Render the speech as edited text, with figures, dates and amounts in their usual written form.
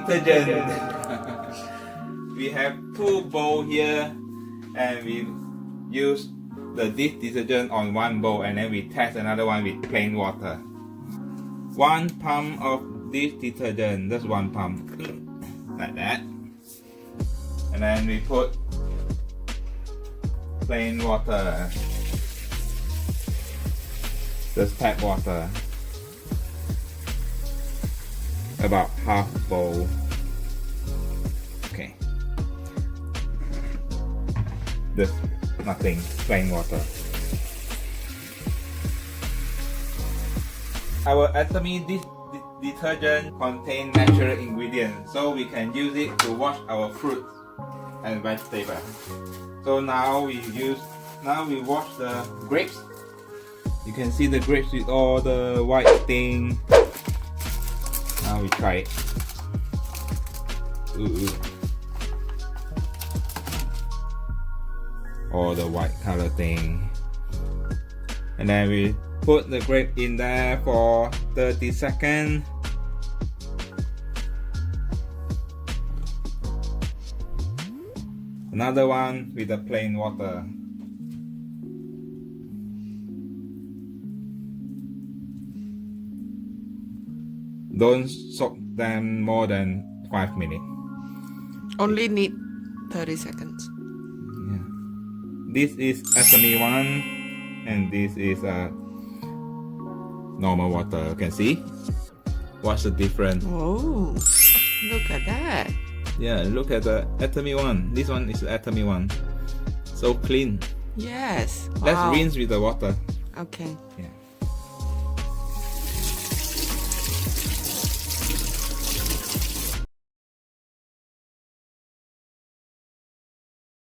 detergent. We have 2 bowls here, and we use the dish detergent on 1 bowl, and then we test another one with plain water. 1 pump of dish detergent, just 1 pump, like that. And then we put plain water, just tap water, about half bowl. Okay, just nothing, plain water. Our ATOMY'S detergent contains natural ingredients, so we can use it to wash our fruits and vegetables. So now we wash the grapes. You can see the grapes with all the white thing. Now we try it. Ooh. All the white color thing. And then we put the grape in there for 30 seconds. Another one with the plain water. Don't soak them more than 5 minutes. Only need 30 seconds. Yeah. This is ATOMY'S one, and this is normal water. You can see. What's the difference? Oh, look at that. Yeah, look at the ATOMY'S one. This one is the ATOMY'S one. So clean. Yes. Let's Wow. rinse with the water. Okay. Yeah.